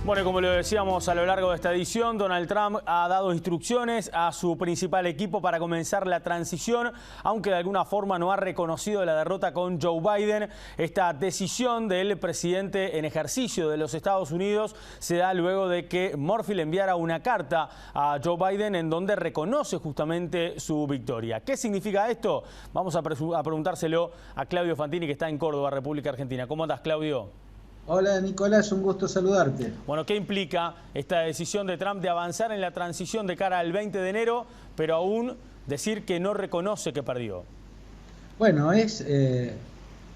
Bueno, y como lo decíamos a lo largo de esta edición, Donald Trump ha dado instrucciones a su principal equipo para comenzar la transición, aunque de alguna forma no ha reconocido la derrota con Joe Biden. Esta decisión del presidente en ejercicio de los Estados Unidos se da luego de que Murphy le enviara una carta a Joe Biden en donde reconoce justamente su victoria. ¿Qué significa esto? Vamos a preguntárselo a Claudio Fantini, que está en Córdoba, República Argentina. ¿Cómo andás, Claudio? Hola Nicolás, un gusto saludarte. Bueno, ¿qué implica esta decisión de Trump de avanzar en la transición de cara al 20 de enero, pero aún decir que no reconoce que perdió? Bueno, es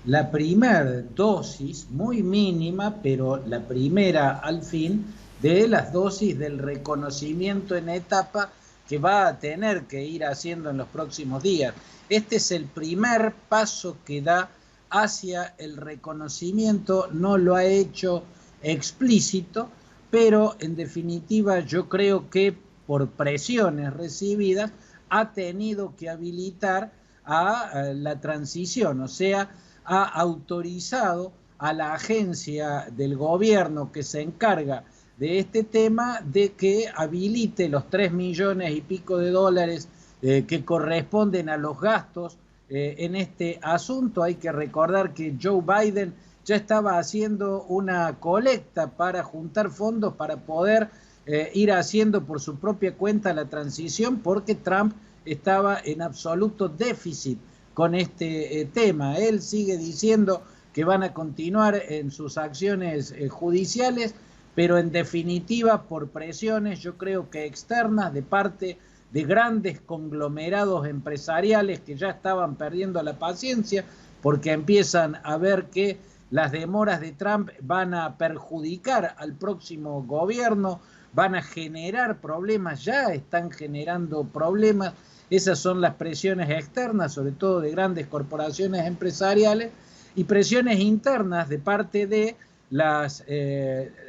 la primera dosis, muy mínima, pero la primera al fin, de las dosis del reconocimiento en etapa que va a tener que ir haciendo en los próximos días. Este es el primer paso que da hacia el reconocimiento, no lo ha hecho explícito, pero en definitiva yo creo que por presiones recibidas ha tenido que habilitar a la transición, o sea, ha autorizado a la agencia del gobierno que se encarga de este tema de que habilite los 3 millones y pico de dólares que corresponden a los gastos en este asunto. Hay que recordar que Joe Biden ya estaba haciendo una colecta para juntar fondos para poder ir haciendo por su propia cuenta la transición, porque Trump estaba en absoluto déficit con este tema. Él sigue diciendo que van a continuar en sus acciones judiciales, pero en definitiva por presiones, yo creo que externas, de parte de grandes conglomerados empresariales que ya estaban perdiendo la paciencia porque empiezan a ver que las demoras de Trump van a perjudicar al próximo gobierno, van a generar problemas, ya están generando problemas. Esas son las presiones externas, sobre todo de grandes corporaciones empresariales, y presiones internas de parte de las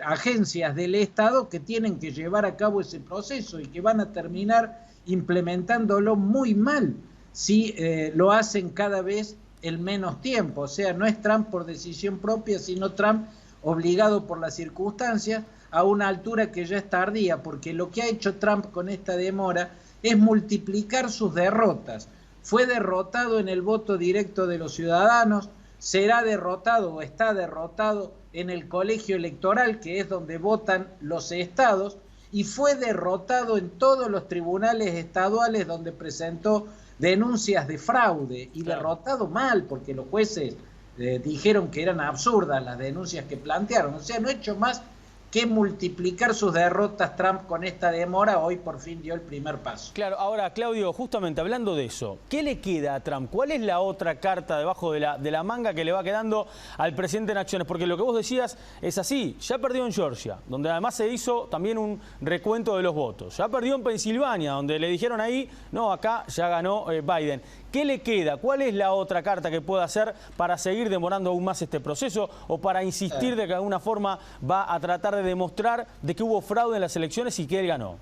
agencias del Estado que tienen que llevar a cabo ese proceso y que van a terminar implementándolo muy mal si lo hacen cada vez en menos tiempo. O sea, no es Trump por decisión propia, sino Trump obligado por las circunstancias a una altura que ya es tardía, porque lo que ha hecho Trump con esta demora es multiplicar sus derrotas. Fue derrotado en el voto directo de los ciudadanos, será derrotado o está derrotado en el colegio electoral, que es donde votan los estados, y fue derrotado en todos los tribunales estaduales donde presentó denuncias de fraude, y derrotado mal, porque los jueces dijeron que eran absurdas las denuncias que plantearon. O sea, no ha hecho más que multiplicar sus derrotas Trump con esta demora. Hoy por fin dio el primer paso. Claro, ahora Claudio, justamente hablando de eso, ¿qué le queda a Trump? ¿Cuál es la otra carta debajo de la manga que le va quedando al presidente en acciones? Porque lo que vos decías es así, ya perdió en Georgia, donde además se hizo también un recuento de los votos. Ya perdió en Pensilvania, donde le dijeron ahí, no, acá ya ganó Biden. ¿Qué le queda? ¿Cuál es la otra carta que puede hacer para seguir demorando aún más este proceso o para insistir de que de alguna forma va a tratar de demostrar de que hubo fraude en las elecciones y que él ganó?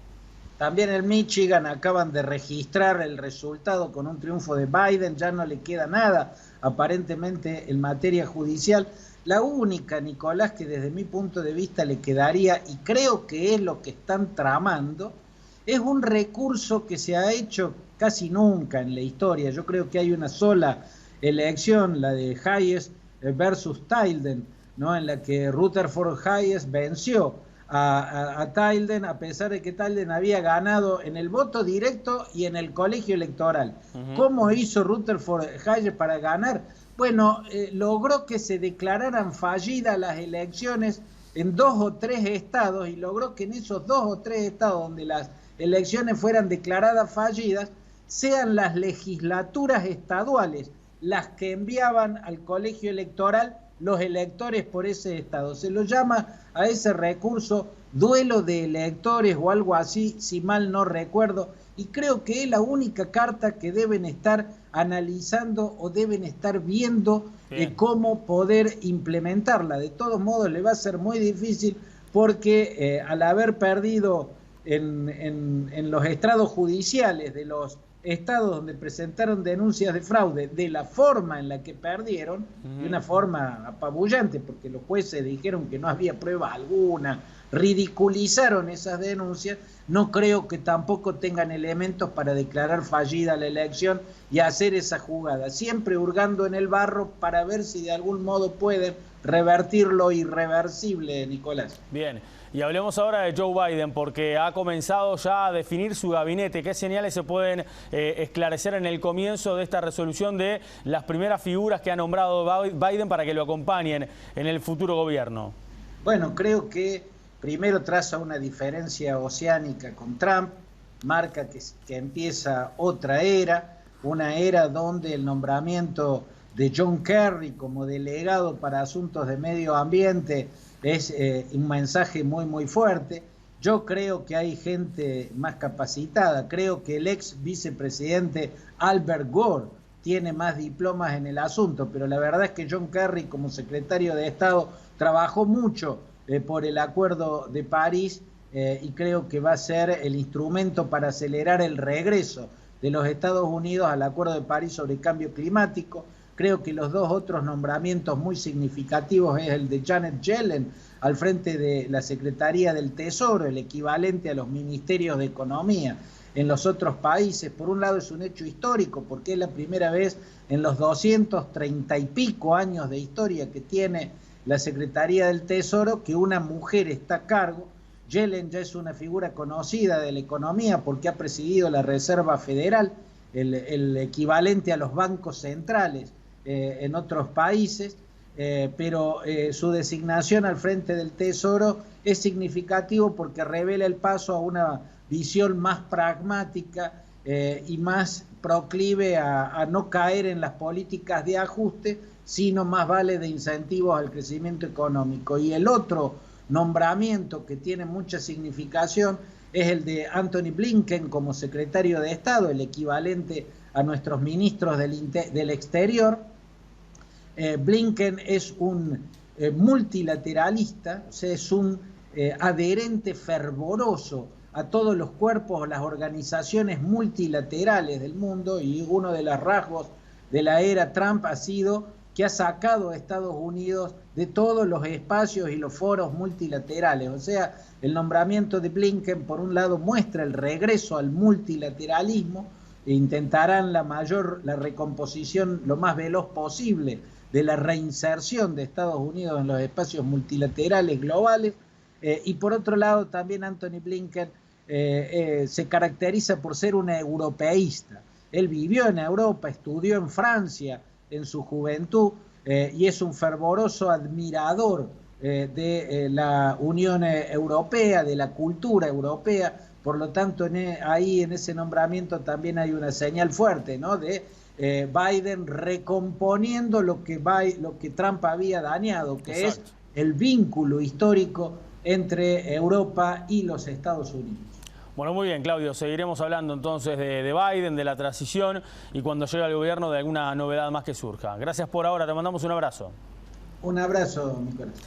También en Michigan acaban de registrar el resultado con un triunfo de Biden, ya no le queda nada aparentemente en materia judicial. La única, Nicolás, que desde mi punto de vista le quedaría, y creo que es lo que están tramando, es un recurso que se ha hecho casi nunca en la historia. Yo creo que hay una sola elección, la de Hayes versus Tilden, ¿no?, en la que Rutherford Hayes venció a Tilden, a pesar de que Tilden había ganado en el voto directo y en el colegio electoral. ¿Cómo hizo Rutherford Hayes para ganar? Bueno, logró que se declararan fallidas las elecciones en 2 o 3 estados, y logró que en esos 2 o 3 estados donde las elecciones fueran declaradas fallidas, sean las legislaturas estaduales las que enviaban al colegio electoral los electores por ese estado. Se lo llama a ese recurso duelo de electores o algo así, si mal no recuerdo, y creo que es la única carta que deben estar analizando o deben estar viendo cómo poder implementarla. De todos modos le va a ser muy difícil porque al haber perdido en los estrados judiciales de los estados donde presentaron denuncias de fraude de la forma en la que perdieron, de una forma apabullante, porque los jueces dijeron que no había prueba alguna, ridiculizaron esas denuncias, no creo que tampoco tengan elementos para declarar fallida la elección y hacer esa jugada, siempre hurgando en el barro para ver si de algún modo pueden revertir lo irreversible, Nicolás. Bien, y hablemos ahora de Joe Biden, porque ha comenzado ya a definir su gabinete. ¿Qué señales se pueden esclarecer en el comienzo de esta resolución de las primeras figuras que ha nombrado Biden para que lo acompañen en el futuro gobierno? Bueno, creo que primero traza una diferencia oceánica con Trump, marca que empieza otra era, una era donde el nombramiento de John Kerry como delegado para asuntos de medio ambiente es un mensaje muy fuerte. Yo creo que hay gente más capacitada, creo que el ex vicepresidente Albert Gore tiene más diplomas en el asunto, pero la verdad es que John Kerry como secretario de Estado trabajó mucho por el Acuerdo de París y creo que va a ser el instrumento para acelerar el regreso de los Estados Unidos al Acuerdo de París sobre el cambio climático. Creo que los dos otros nombramientos muy significativos es el de Janet Yellen al frente de la Secretaría del Tesoro, el equivalente a los ministerios de Economía en los otros países. Por un lado es un hecho histórico porque es la primera vez en los 230 y pico años de historia que tiene la Secretaría del Tesoro que una mujer está a cargo. Yellen ya es una figura conocida de la economía porque ha presidido la Reserva Federal, el equivalente a los bancos centrales en otros países, pero su designación al frente del Tesoro es significativo porque revela el paso a una visión más pragmática y más proclive a no caer en las políticas de ajuste, sino más vale de incentivos al crecimiento económico. Y el otro nombramiento que tiene mucha significación es el de Antony Blinken como secretario de Estado, el equivalente a nuestros ministros del exterior. Blinken es un multilateralista, o sea, es un adherente fervoroso a todos los cuerpos, las organizaciones multilaterales del mundo, y uno de los rasgos de la era Trump ha sido que ha sacado a Estados Unidos de todos los espacios y los foros multilaterales. O sea, el nombramiento de Blinken, por un lado, muestra el regreso al multilateralismo e intentarán la recomposición lo más veloz posible de la reinserción de Estados Unidos en los espacios multilaterales globales. Y por otro lado, también Antony Blinken se caracteriza por ser un europeísta. Él vivió en Europa, estudió en Francia en su juventud y es un fervoroso admirador de la Unión Europea, de la cultura europea. Por lo tanto, ahí en ese nombramiento también hay una señal fuerte, ¿no?, de Biden recomponiendo lo que Trump había dañado, que Exacto. Es el vínculo histórico entre Europa y los Estados Unidos. Bueno, muy bien, Claudio. Seguiremos hablando entonces de Biden, de la transición y cuando llegue al gobierno de alguna novedad más que surja. Gracias por ahora. Te mandamos un abrazo. Un abrazo, Nicolás.